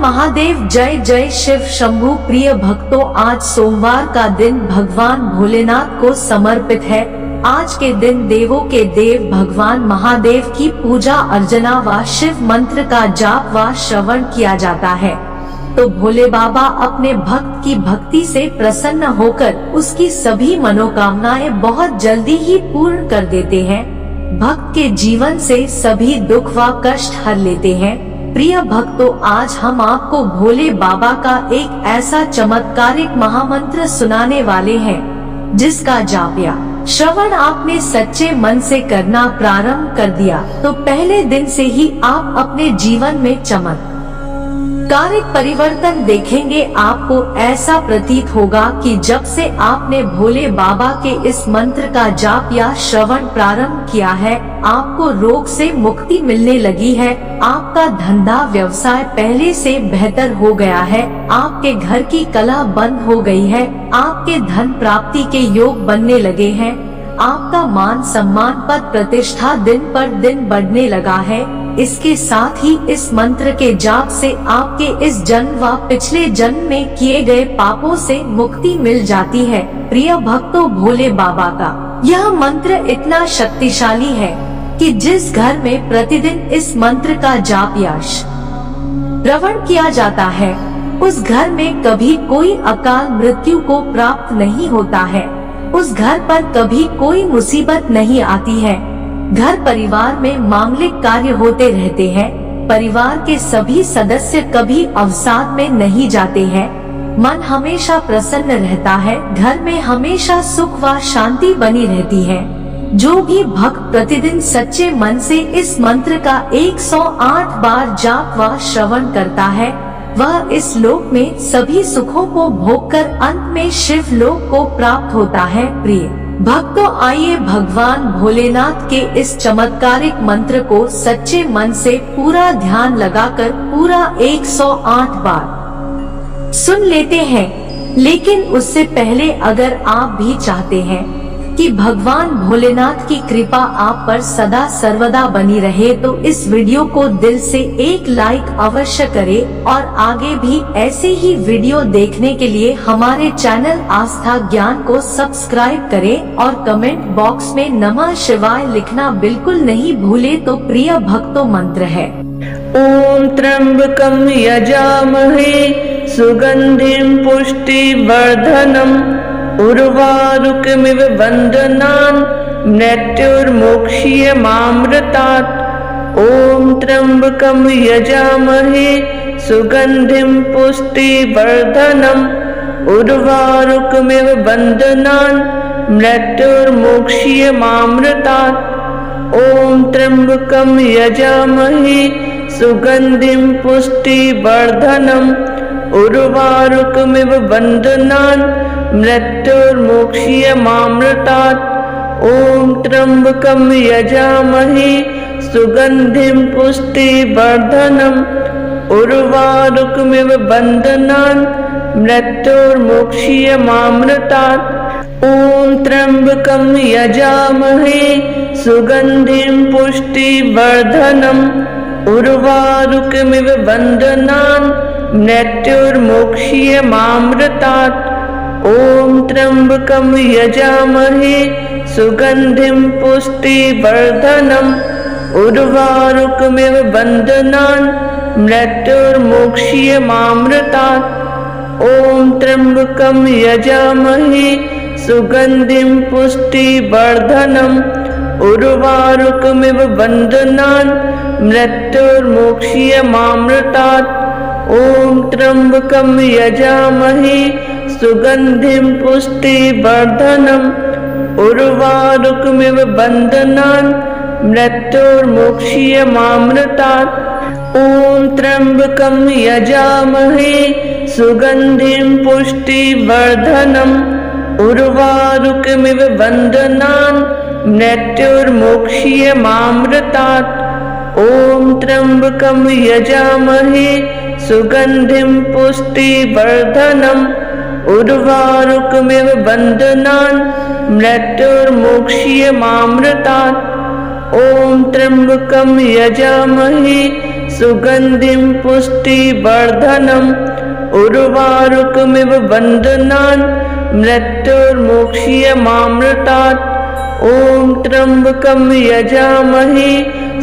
महादेव, जय जय शिव शंभू। प्रिय भक्तों, आज सोमवार का दिन भगवान भोलेनाथ को समर्पित है। आज के दिन देवों के देव भगवान महादेव की पूजा अर्चना व शिव मंत्र का जाप व श्रवण किया जाता है। तो भोले बाबा अपने भक्त की भक्ति से प्रसन्न होकर उसकी सभी मनोकामनाएं बहुत जल्दी ही पूर्ण कर देते हैं। भक्त के जीवन से सभी दुख व कष्ट हर लेते हैं। प्रिय भक्तों, आज हम आपको भोले बाबा का एक ऐसा चमत्कारिक महामंत्र सुनाने वाले हैं, जिसका जाप या श्रवण आपने सच्चे मन से करना प्रारंभ कर दिया तो पहले दिन से ही आप अपने जीवन में चमत्कारिक परिवर्तन देखेंगे। आपको ऐसा प्रतीत होगा कि जब से आपने भोले बाबा के इस मंत्र का जाप या श्रवण प्रारंभ किया है, आपको रोग से मुक्ति मिलने लगी है। आपका धंधा व्यवसाय पहले से बेहतर हो गया है। आपके घर की कलह बंद हो गई है। आपके धन प्राप्ति के योग बनने लगे हैं। आपका मान सम्मान पद प्रतिष्ठा दिन पर दिन बढ़ने लगा है। इसके साथ ही इस मंत्र के जाप से आपके इस जन्म व पिछले जन्म में किए गए पापों से मुक्ति मिल जाती है। प्रिय भक्तों, भोले बाबा का यह मंत्र इतना शक्तिशाली है कि जिस घर में प्रतिदिन इस मंत्र का जाप या श्रवण किया जाता है, उस घर में कभी कोई अकाल मृत्यु को प्राप्त नहीं होता है। उस घर पर कभी कोई मुसीबत नहीं आती है। घर परिवार में मांगलिक कार्य होते रहते हैं। परिवार के सभी सदस्य कभी अवसाद में नहीं जाते हैं। मन हमेशा प्रसन्न रहता है। घर में हमेशा सुख व शांति बनी रहती है। जो भी भक्त प्रतिदिन सच्चे मन से इस मंत्र का 108 बार जाप व श्रवण करता है, वह इस लोक में सभी सुखों को भोगकर अंत में शिव लोक को प्राप्त होता है। प्रिय भक्तों, आइए भगवान भोलेनाथ के इस चमत्कारिक मंत्र को सच्चे मन से पूरा ध्यान लगाकर पूरा 108 बार सुन लेते हैं। लेकिन उससे पहले अगर आप भी चाहते हैं कि भगवान भोलेनाथ की कृपा आप पर सदा सर्वदा बनी रहे, तो इस वीडियो को दिल से एक लाइक अवश्य करें और आगे भी ऐसे ही वीडियो देखने के लिए हमारे चैनल आस्था ज्ञान को सब्सक्राइब करें और कमेंट बॉक्स में नमः शिवाय लिखना बिल्कुल नहीं भूले। तो प्रिय भक्तों, मंत्र है ओम त्र्यंबकं यजामहे सुगंधिं पुष्टिवर्धनम् उर्वारुकमिव बन्धनान् मृत्युर्मोक्ष्यमामृतात्। ओम त्र्यंबकं यजामहे सुगंधिं पुष्टिवर्धनम् उर्वारुकमिव बन्धनान् मृत्युर्मोक्ष्यमामृतात्। ओम त्र्यंबकं यजामहे सुगंधिं पुष्टिवर्धनम् उर्वारुकमिव बन्धनान् मृत्युर्मोक्ष्यमामृतात्। ओम त्र्यंबकं यजामहे सुगंधिं पुष्टिवर्धनम् उर्वारुकमिव बन्धनान् मृत्युर्मोक्ष्यमामृतात्। ओम त्र्यंबकं यजामहे सुगंधिं पुष्टिवर्धनम् उर्वारुकमिव बन्धनान् मृत्युर्मोक्ष्यमामृतात्। ओम त्र्यंबकं यजामहे सुगंधिं पुष्टिवर्धनम् उर्वारुकमिव बन्धनान् मृत्युर्मोक्ष्यमामृतात्। ओम त्र्यंबकं यजामहे सुगंधिं पुष्टिवर्धनम् उर्वारुकमिव बन्धनान् मृत्युर्मोक्ष्यमामृतात्। ओम त्र्यंबकं यजामहे सुगंधिं पुष्टिवर्धनम् उर्वारुकमिव बन्धनान् मृत्युर्मोक्ष्यमामृतात्। ओम त्र्यंबकं यजामहे सुगंधिं पुष्टिवर्धनम् उर्वारुकमिव बन्धनान् मृत्युर्मोक्ष्यमामृतात्। ओम त्र्यंबकं यजामहे सुगंधिं पुष्टिवर्धनम् उर्वारुकमिव बन्धनान् मृत्युर्मोक्ष्यमामृतात्। ओम त्र्यंबकं यजामहे सुगन्धिं पुष्टिवर्धनम् उर्वारुकमिव बन्धनान् मृत्युर्मोक्ष्यमामृतात्। ॐ त्र्यम्बकं यजामहे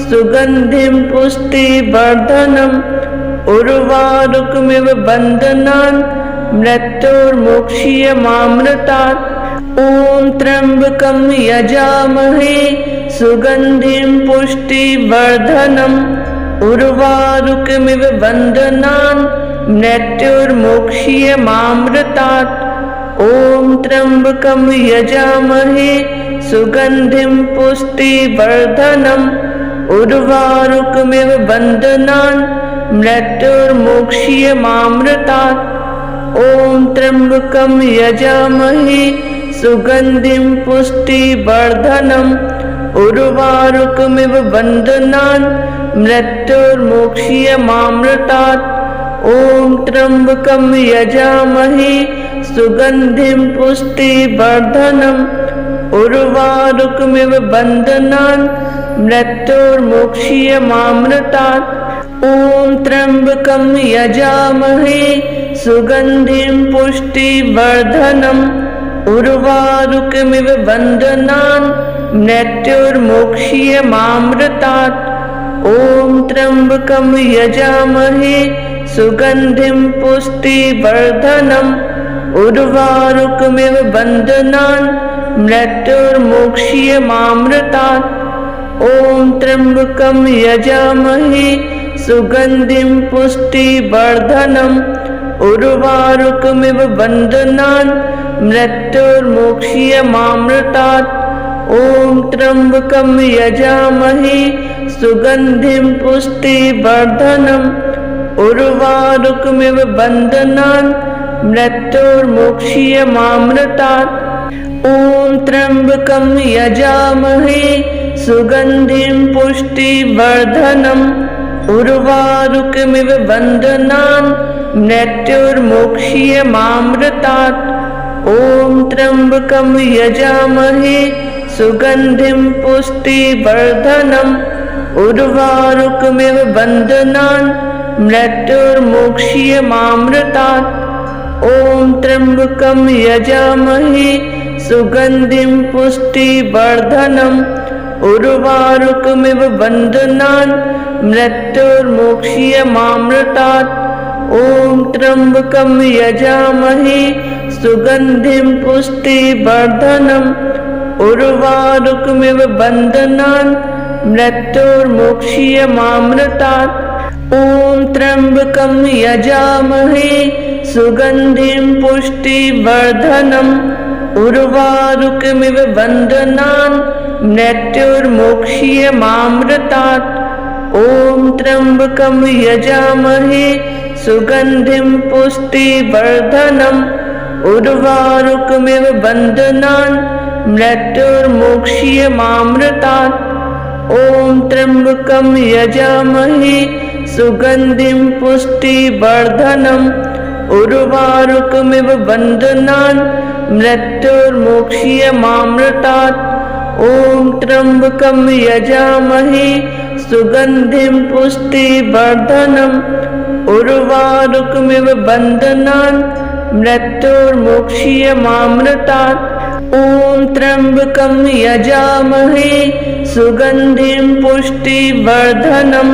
सुगन्धिं पुष्टिवर्धनम् उर्वारुकमिव बन्धनान् मृत्युर्मोक्ष्यमामृतात्। ॐ त्र्यम्बकं यजामहे सुगन्धिं पुष्टिवर्धनम् उर्वारुकमिव बन्धनान् मृत्युर्मोक्ष्यमामृतात्। ॐ त्र्यम्बकं यजामहे सुगन्धिं पुष्टिवर्धनम् उर्वारुकमिव बन्धनान् मृत्युर्मोक्ष्यमामृतात्। ॐ त्र्यम्बकं यजामहे सुगन्धिं पुष्टिवर्धनम् उर्वारुकमिव बन्धनान् मृत्युर्मोक्ष्यमामृतात्। ॐ त्र्यम्बकं यजामहे सुगन्धिं पुष्टिवर्धनम् उर्वारुकमिव बन्धनान् मृत्युर्मोक्ष्यमामृतात्। ॐ त्र्यम्बकं यजामहे सुगन्धिं पुष्टिवर्धनम् उर्वारुकमिव बन्धनान् मृत्युर्मोक्ष्यमामृतात्। ॐ त्र्यम्बकं यजामहे सुगन्धिं पुष्टिवर्धनम् उर्वारुकमिव बन्धनान् मृत्युर्मोक्ष्यमामृतात्। ॐ त्र्यम्बकं यजामहे सुगन्धिं पुष्टिवर्धनम् उर्वारुकमिव बन्धनान् मृत्युर्मोक्ष्यमामृतात्। ॐ त्र्यम्बकं यजामहे सुगन्धिं पुष्टिवर्धनम् उर्वारुकमिव बन्धनान् मृत्युर्मोक्ष्यमामृतात्। ॐ त्र्यम्बकं यजामहे सुगन्धिं पुष्टिवर्धनम् उर्वारुकमिव बन्धनान् मृत्युर्मोक्ष्यमामृतात्। ॐ त्र्यम्बकं यजामहे सुगन्धिं पुष्टिवर्धनम् उर्वारुकमिव बन्धनान् मृत्युर्मोक्ष्यमामृतात्। ॐ त्र्यम्बकं यजामहे सुगन्धिं पुष्टिवर्धनम् उर्वारुकमिव बन्धनान् मृत्युर्मोक्ष्यमामृतात्। ॐ त्र्यम्बकं यजामहे सुगन्धिं पुष्टिवर्धनम् उर्वारुकमिव बन्धनान् मृत्युर्मोक्ष्यमामृतात्। ॐ त्र्यम्बकं यजामहे सुगन्धिं पुष्टिवर्धनम् उर्वारुकमिव बन्धनान् मृत्युर्मोक्ष्यमामृतात्। ॐ त्र्यम्बकं यजामहे सुगन्धिं पुष्टिवर्धनम् उर्वारुकमिव बन्धनान् मृत्युर्मोक्ष्यमामृतात्। ॐ त्र्यम्बकं यजामहे सुगन्धिं पुष्टिवर्धनम् उर्वारुकमिव बन्धनान् मृत्युर्मोक्ष्यमामृतात्। ॐ त्र्यम्बकं यजामहे सुगन्धिं पुष्टिवर्धनम् उर्वारुकमिव बन्धनान् मृत्युर्मोक्ष्यमामृतात्। ॐ त्र्यम्बकं यजामहे सुगन्धिं पुष्टिवर्धनम्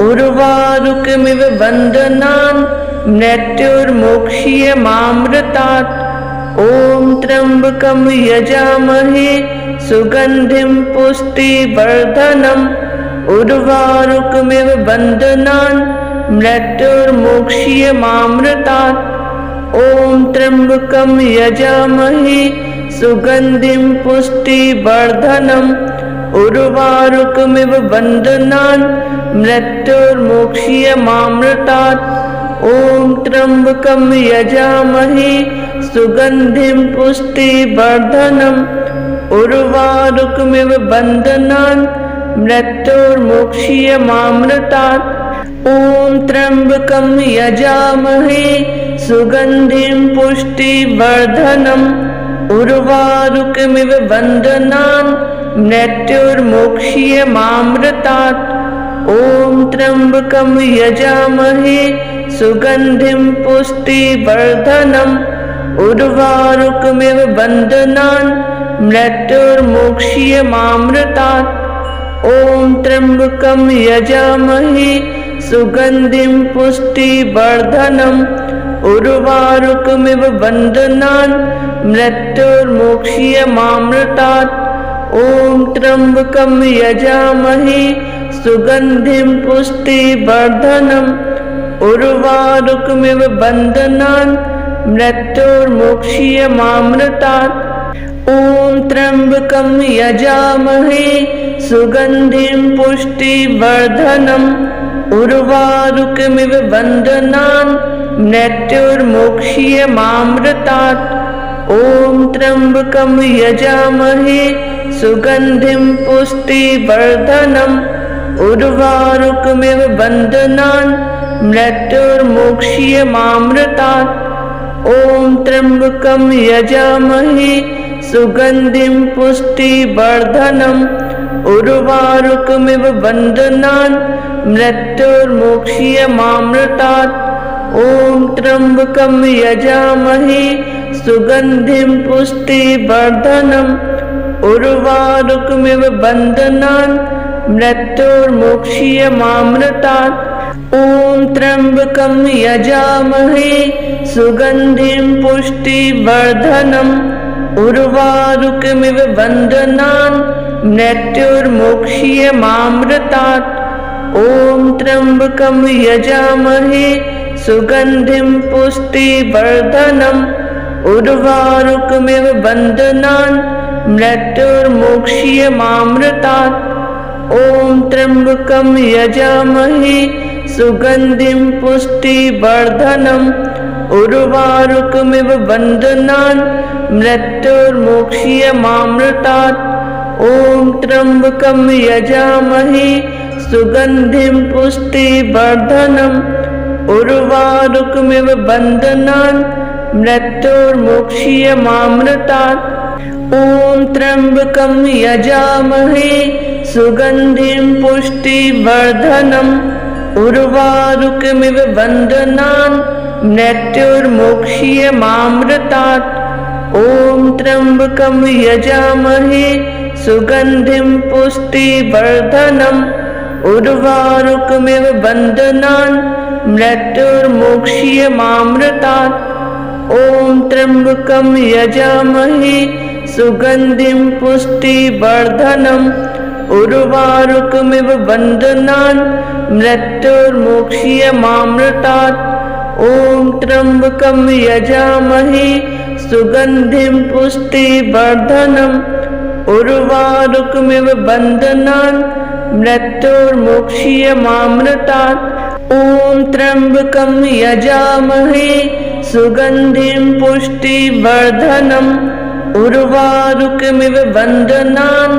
उर्वारुकमिव बन्धनान् मृत्युर्मोक्ष्यमामृतात्। ॐ त्र्यम्बकं यजामहे सुगन्धिं पुष्टिवर्धनम् उर्वारुकमिव बन्धनान् मृत्युर्मोक्ष्यमामृतात्। ॐ त्र्यम्बकं यजामहे सुगन्धिं पुष्टिवर्धनम् उर्वारुकमिव बन्धनान् मृत्युर्मोक्ष्यमामृतात्। ॐ त्र्यम्बकं यजामहे सुगन्धिं पुष्टिवर्धनम् उर्वारुकमिव बन्धनान् मृत्युर्मोक्ष्यमामृतात्। ॐ त्र्यम्बकं यजामहे सुगन्धिं पुष्टिवर्धनम् उर्वारुकमिव बन्धनान् मृत्युर्मोक्ष्यमामृतात्। ॐ त्र्यम्बकं यजामहे सुगन्धिं पुष्टिवर्धनम् उर्वारुकमिव बन्धनान् मृत्युर्मोक्ष्यमामृतात् ॐ त्र्यम्बकं यजामहे सुगन्धिं पुष्टिवर्धनम् उर्वारुकमिव बन्धनान् मृत्युर्मोक्ष्यमामृतात् ॐ त्र्यम्बकं यजामहे सुगन्धिं पुष्टिवर्धनम् उर्वारुकमिव बन्धनान् मृत्युर्मोक्ष्यमामृतात् ॐ त्र्यम्बकं यजामहे सुगन्धिं पुष्टिवर्धनम् उर्वारुकमिव बन्धनान् मृत्युर्मोक्ष्यमामृतात् ॐ त्र्यम्बकं यजामहे सुगन्धिं पुष्टिवर्धनम् उर्वारुकमिव बन्धनान् मृत्युर्मोक्ष्यमामृतात् ॐ त्र्यम्बकं यजामहे सुगन्धिं पुष्टिवर्धनम् उर्वारुकमिव बन्धनान् मृत्युर्मोक्ष्यमामृतात् ॐ त्र्यम्बकं यजामहे सुगन्धिं पुष्टिवर्धनम् उर्वारुकमिव बन्धनान् मृत्युर्मोक्ष्यमामृतात् ॐ त्र्यम्बकं यजामहे सुगन्धिं पुष्टिवर्धनम् उर्वारुकमिव बन्धनान् मृत्युर्मोक्ष्यमामृतात् ॐ त्र्यम्बकं यजामहे सुगन्धिं पुष्टिवर्धनम् उर्वारुकमिव बन्धनान् मृत्युर्मोक्ष्यमामृतात् ॐ त्र्यम्बकं यजामहे सुगन्धिं पुष्टिवर्धनम् उर्वारुकमिव बन्धनान् मृत्युर्मोक्ष्यमामृतात् ॐ त्र्यम्बकं यजामहे सुगन्धिं पुष्टिवर्धनम् उर्वारुकमिव बन्धनान् मृत्युर्मोक्ष्यमामृतात् ॐ त्र्यम्बकं यजामहे सुगन्धिं पुष्टिवर्धनम् उर्वारुकमिव बन्धनान् मृत्युर्मोक्ष्यमामृतात् ॐ त्र्यम्बकं यजामहे सुगन्धिं पुष्टिवर्धनम् उर्वारुकमिव बन्धनान् मृत्युर्मोक्ष्यमामृतात् ॐ त्र्यम्बकं यजामहे सुगन्धिं पुष्टिवर्धनम् उर्वारुकमिव बन्धनान् मृत्युर्मोक्ष्यमामृतात् ॐ त्र्यम्बकं यजामहे सुगन्धिं पुष्टिवर्धनम् उर्वारुकमिव बन्धनान् मृत्युर्मोक्ष्यमामृतात् ॐ त्र्यम्बकं यजामहे सुगन्धिं पुष्टिवर्धनम् उर्वारुकमिव बन्धनान्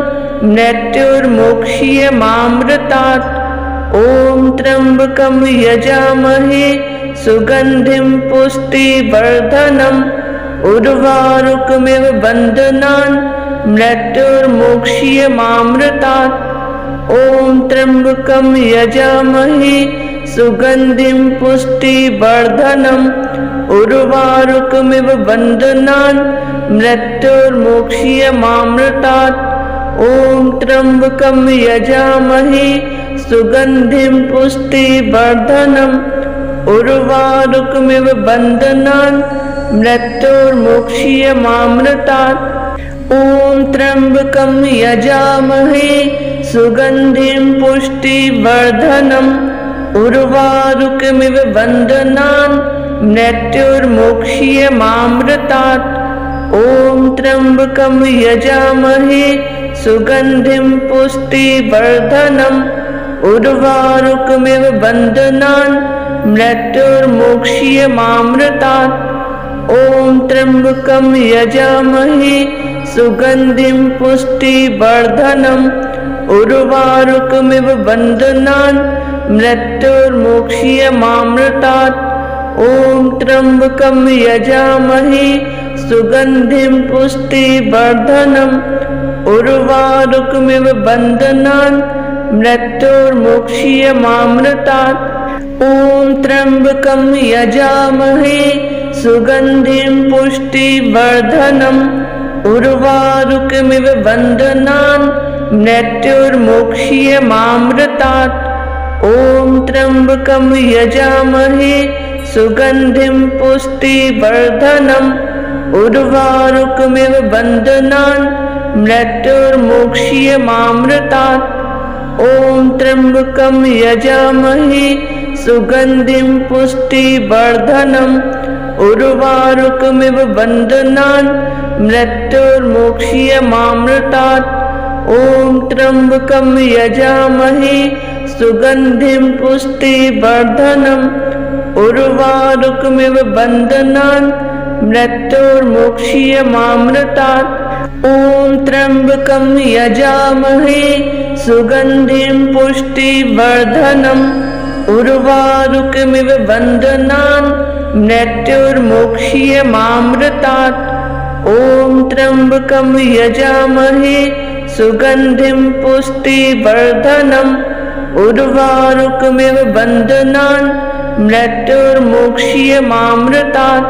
मृत्युर्मोक्ष्यमामृतात् ॐ त्र्यम्बकं यजामहे सुगन्धिं पुष्टिवर्धनम् उर्वारुकमिव बन्धनान् मृत्युर्मोक्ष्यमामृतात् ॐ त्र्यम्बकं यजामहे सुगन्धिं पुष्टिवर्धनम् उर्वारुकमिव बन्धनान् मृत्युर्मोक्ष्यमामृतात् ॐ त्र्यम्बकं यजामहे सुगन्धिं पुष्टिवर्धनम् उर्वारुकमिव बन्धनान् मृत्युर्मोक्ष्यमामृतात् ॐ त्र्यम्बकं यजामहे सुगन्धिं पुष्टिवर्धनम् उर्वारुकमिव बन्धनान् मृत्युर्मोक्ष्यमामृतात् ॐ त्र्यम्बकं यजामहे सुगन्धिं पुष्टिवर्धनम् उर्वारुकमिव बन्धनान् मृत्युर्मोक्ष्यमामृतात् ॐ त्र्यम्बकं यजामहे सुगन्धिं पुष्टिवर्धनम् उर्वारुकमिव बन्धनान् मृत्युर्मोक्ष्यमामृतात् ॐ त्र्यम्बकं यजामहे सुगन्धिं पुष्टिवर्धनम् उर्वारुकमिव बन्धनान् मृत्युर्मुक्षीयमामृतात्। ॐ त्र्यम्बकं यजामहे सुगन्धिं पुष्टिवर्धनम् उर्वारुकमिव बन्धनान् मृत्युर्मुक्षीयमामृतात्। ॐ त्र्यम्बकं यजामहे सुगन्धिं पुष्टिवर्धनम् उर्वारुकमिव बन्धनान् मृत्युर्मुक्षीयमामृतात्। ॐ त्र्यम्बकं यजामहे सुगन्धिं पुष्टिवर्धनम् उर्वारुकमिव बन्धनान् मृत्युर्मुक्षीयमामृतात्। ॐ त्र्यम्बकं यजामहे सुगन्धिं पुष्टिवर्धनम् उर्वारुकमिव बन्धनान् मृत्युर्मुक्षीयमामृतात्। ॐ त्र्यम्बकं यजामहे सुगन्धिं पुष्टिवर्धनम् उर्वारुकमिव बन्धनान् मृत्युर्मुक्षीयमामृतात्। ॐ त्र्यम्बकं यजामहे सुगन्धिं पुष्टिवर्धनम् उर्वारुकमिव बन्धनान् मृत्युर्मुक्षीयमामृतात्।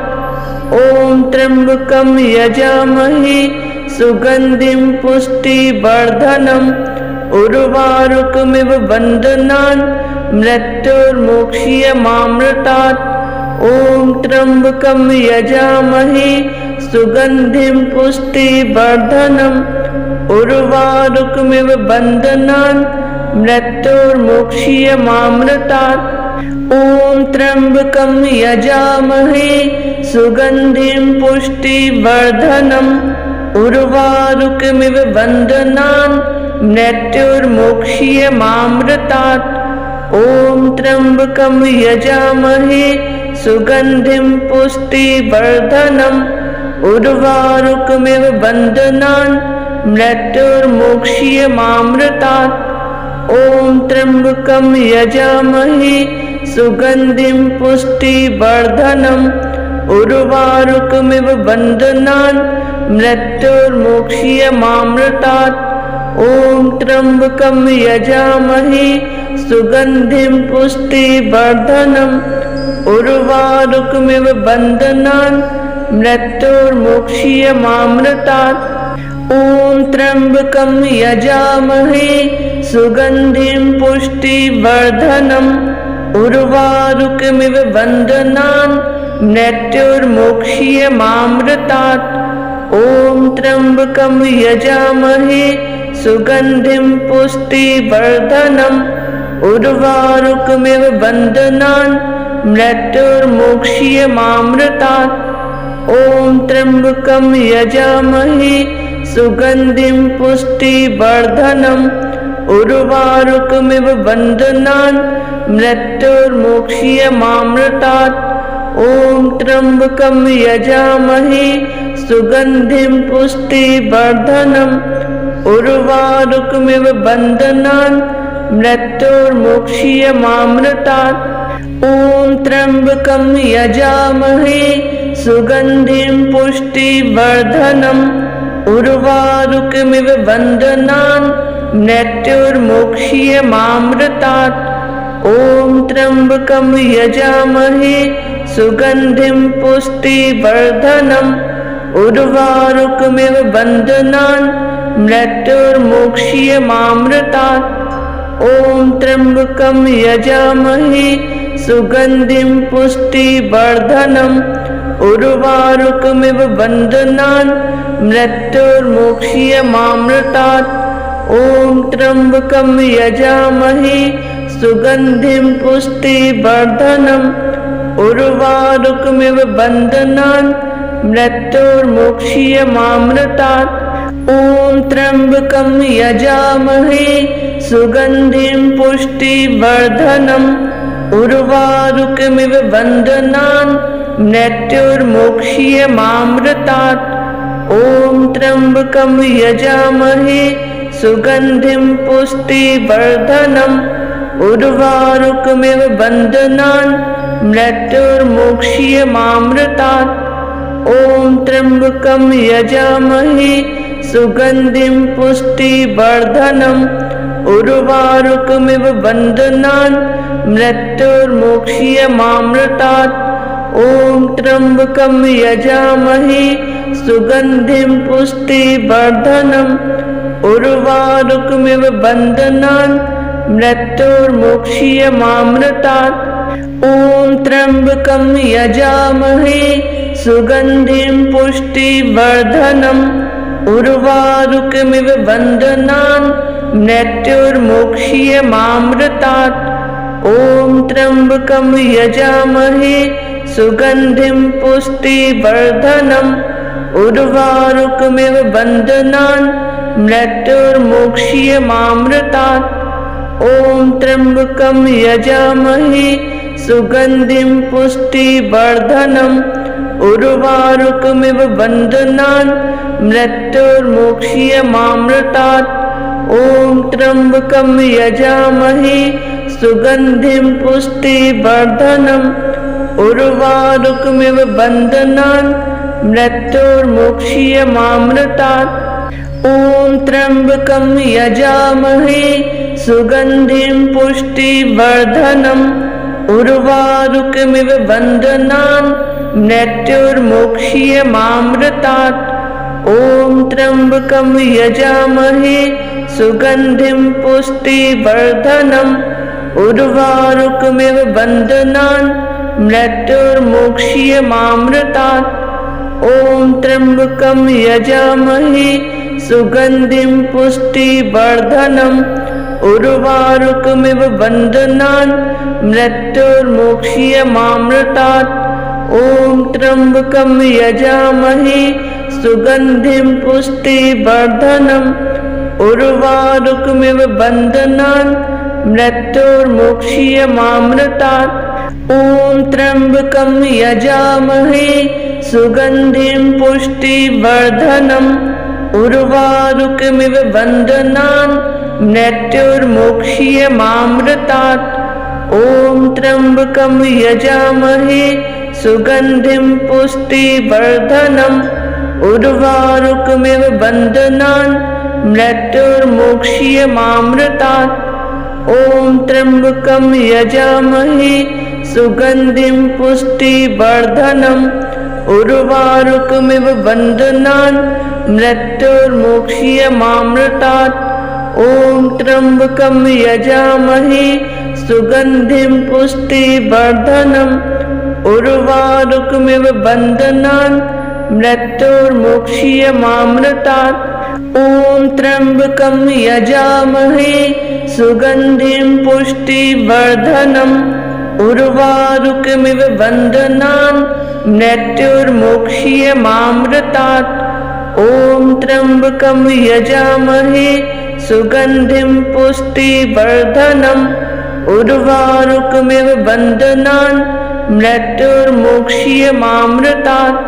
ॐ त्र्यम्बकं यजामहे सुगन्धिं पुष्टिवर्धनम् उर्वारुकमिव बन्धनान् मृत्युर्मुक्षीयमामृतात्। ॐ त्र्यम्बकं यजामहे सुगन्धिं पुष्टिवर्धनम् उर्वारुकमिव बन्धनान् मृत्युर्मुक्षीयमामृतात्। ॐ त्र्यम्बकं यजामहे सुगन्धिं पुष्टिवर्धनम् उर्वारुकमिव बन्धनान् मृत्युर्मुक्षीयमामृतात्। ॐ त्र्यम्बकं यजामहे सुगन्धिं पुष्टिवर्धनम् उर्वारुकमिव बन्धनान् मृत्युर्मुक्षीयमामृतात्। ॐ त्र्यम्बकं यजामहे सुगन्धिं पुष्टिवर्धनम् उर्वारुकमिव बन्धनान् मृत्युर्मुक्षीयमामृतात्। ॐ त्र्यम्बकं यजामहे सुगन्धिं पुष्टिवर्धनम् उर्वारुकमिव बन्धनान् मृत्युर्मुक्षीयमामृतात्। ॐ त्र्यम्बकं यजामहे सुगन्धिं पुष्टिवर्धनम् उर्वारुकमिव बन्धनान् मृत्युर्मुक्षीयमामृतात्। ॐ त्र्यम्बकं यजामहे सुगन्धिं पुष्टिवर्धनम् उर्वारुकमिव बन्धनान् मृत्युर्मुक्षीयमामृतात्। ॐ त्र्यम्बकं यजामहे सुगन्धिं पुष्टिवर्धनम् उर्वारुकमिव बन्धनान् मृत्युर्मुक्षीयमामृतात्। ॐ त्र्यम्बकं यजामहे सुगन्धिं पुष्टिवर्धनम् उर्वारुकमिव बन्धनान् मृत्युर्मुक्षीयमामृतात्। ॐ त्र्यम्बकं यजामहे सुगन्धिं पुष्टिवर्धनम् उर्वारुकमिव बन्धनान् मृत्युर्मुक्षीयमामृतात्। ॐ त्र्यम्बकं यजामहे सुगन्धिं पुष्टिवर्धनम् उर्वारुकमिव बन्धनान् मृत्युर्मुक्षीयमामृतात्। ॐ त्र्यम्बकं यजामहे सुगन्धिं पुष्टिवर्धनम् उर्वारुकमिव बन्धनान् मृत्युर्मुक्षीयमामृतात्। ॐ त्र्यम्बकं यजामहे सुगन्धिं पुष्टिवर्धनम् उर्वारुकमिव बन्धनान् मृत्युर्मुक्षीयमामृतात्। ॐ त्र्यम्बकं यजामहे सुगन्धिं पुष्टिवर्धनम् उर्वारुकमिव बन्धनान् मृत्युर्मुक्षीयमामृतात्। ॐ त्र्यम्बकं यजामहे सुगन्धिं पुष्टिवर्धनम् उर्वारुकमिव बन्धनान् मृत्युर्मुक्षीयमामृतात्। ॐ त्र्यम्बकं यजामहे सुगन्धिं पुष्टिवर्धनम् उर्वारुकमिव बन्धनान् मृत्युर्मोक्षीयमामृतात्। ॐ त्र्यम्बकं यजामहे सुगन्धिं पुष्टिवर्धनम् उर्वारुकमिव बन्धनान् मृत्युर्मोक्षीयमामृतात्। ॐ त्र्यम्बकं यजामहे सुगन्धिं पुष्टिवर्धनम् उर्वारुकमिव बन्धनान् मृत्युर्मोक्षीयमामृतात्। ॐ त्र्यम्बकं यजामहे सुगन्धिं पुष्टिवर्धनम् उर्वारुकमिव बन्धनान् मृत्युर्मोक्षीयमामृतात्। ॐ त्र्यम्बकं यजामहे सुगन्धिं पुष्टिवर्धनम् उर्वारुकमिव बन्धनान् मृत्युर्मोक्षीयमामृतात्। ॐ त्र्यम्बकं यजामहे सुगन्धिं पुष्टिवर्धनम् उर्वारुकमिव बन्धनान् मृत्युर्मोक्षीयमामृतात्। ॐ त्र्यम्बकं यजामहे सुगन्धिं पुष्टिवर्धनम् उर्वारुकमिव बन्धनान् मृत्युर्मोक्षीयमामृतात्। ॐ त्र्यम्बकं यजामहे सुगन्धिं पुष्टिवर्धनम् उर्वारुकमिव बन्धनान् मृत्युर्मोक्षीयमामृतात्। ॐ त्र्यम्बकं यजामहे सुगन्धिं पुष्टिवर्धनम् उर्वारुकमिव बन्धनान् मृत्युर्मोक्षीयमामृतात्। ॐ त्र्यम्बकं यजामहे सुगन्धिं पुष्टिवर्धनम् उर्वारुकमिव बन्धनान् मृत्युर्मोक्षीयमामृतात्। ॐ त्र्यम्बकं यजामहे सुगन्धिं पुष्टिवर्धनम् उर्वारुकमिव बन्धनान् मृत्युर्मोक्षीयमामृतात्। ॐ त्र्यम्बकं यजामहे सुगन्धिं पुष्टिवर्धनम् उर्वारुकमिव बन्धनान् मृत्युर्मोक्षीयमामृतात्। ॐ त्र्यम्बकं यजामहे सुगन्धिं पुष्टिवर्धनम् उर्वारुकमिव बन्धनान् मृत्युर्मोक्षीयमामृतात्। ॐ त्र्यम्बकं यजामहे सुगन्धिं पुष्टिवर्धनम् उर्वारुकमिव बन्धनान् मृत्युर्मोक्षीयमामृतात्। ॐ त्र्यम्बकं यजामहे सुगन्धिं पुष्टिवर्धनम् उर्वारुकमिव बन्धनान् मृत्युर्मोक्षीयमामृतात्। ॐ त्र्यम्बकं यजामहे सुगन्धिं पुष्टिवर्धनम् उर्वारुकमिव बन्धनान् मृत्युर्मोक्षीयमामृतात्।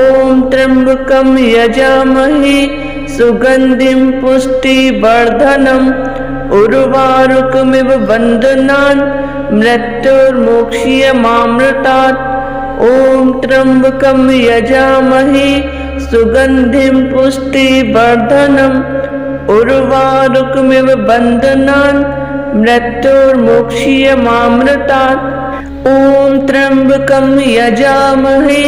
ॐ त्र्यम्बकं यजामहे सुगन्धिं पुष्टिवर्धनम् उर्वारुकमिव बन्धनान् मृत्युर्मोक्षीयमामृतात्। ॐ त्र्यम्बकं यजामहे सुगन्धिं पुष्टिवर्धनम् उर्वारुकमिव बन्धनान् मृत्युर्मोक्षीयमामृतात्। ॐ त्र्यम्बकं यजामहे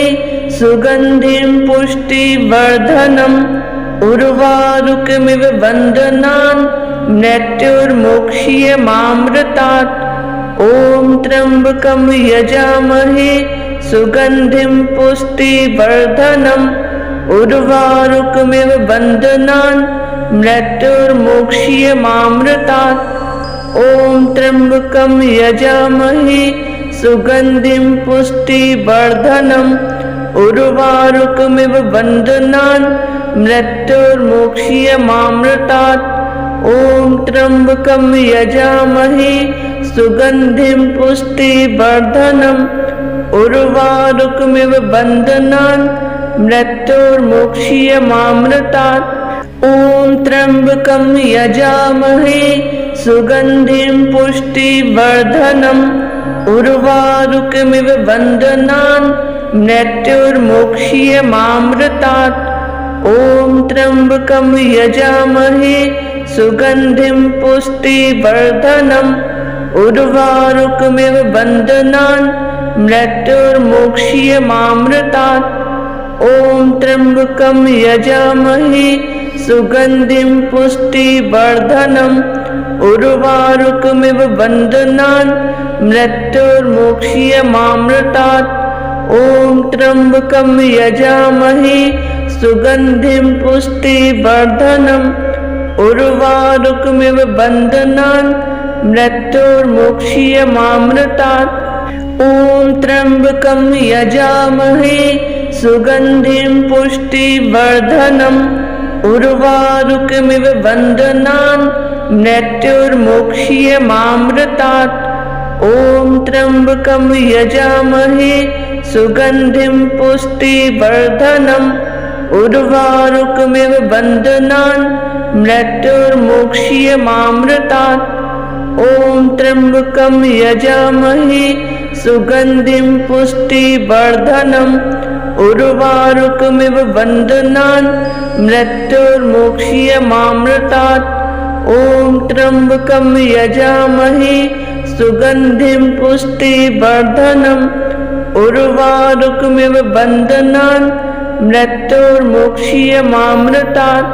सुगन्धिं पुष्टिवर्धनम् उर्वारुकमिव बन्धनान् मृत्युर्मोक्षीयमामृतात्। ॐ त्र्यम्बकं यजामहे सुगन्धिं पुष्टिवर्धनम् उर्वारुकमिव बन्धनान् मृत्युर्मोक्षीयमामृतात्। ॐ त्र्यम्बकं यजामहे सुगन्धिं पुष्टिवर्धनम् उर्वारुकमिव बन्धनान् मृत्युर्मोक्षीयमामृतात्। ॐ त्र्यम्बकं यजामहे सुगन्धिं पुष्टिवर्धनम् उर्वारुकमिव बन्धनान् मृत्युर्मोक्षीयमामृतात्। ॐ त्र्यम्बकं यजामहे सुगन्धिं पुष्टिवर्धनम् उर्वारुकमिव बन्धनान् मृत्युर्मोक्षीयमामृतात्। ॐ त्र्यम्बकं यजामहे सुगन्धिं पुष्टिवर्धनम् उर्वारुकमिव बन्धनान् मृत्युर्मोक्ष्यमामृतात्। ॐ त्र्यम्बकं यजामहे सुगन्धिं पुष्टिवर्धनम् उर्वारुकमिव बन्धनान् मृत्युर्मोक्ष्यमामृतात्। ॐ त्र्यम्बकं यजामहे सुगन्धिं पुष्टिवर्धनम् उर्वारुकमिव बन्धनान् मृत्युर्मोक्ष्यमामृतात्। ॐ त्र्यम्बकं यजामहे सुगन्धिं पुष्टिवर्धनम् उर्वारुकमिव बन्धनान् मृत्युर्मोक्ष्यमामृतात्। ॐ त्र्यम्बकं यजामहे सुगन्धिं पुष्टिवर्धनम् उर्वारुकमिव बन्धनान् मृत्युर्मोक्ष्यमामृतात्। ॐ त्र्यम्बकं यजामहे सुगन्धिं पुष्टिवर्धनम् उर्वारुकमिव बन्धनान् मृत्युर्मोक्ष्यमामृतात्। ॐ त्र्यम्बकं यजामहे सुगन्धिं पुष्टिवर्धनम् उर्वारुकमिव बन्धनान् मृत्युर्मोक्ष्यमामृतात्।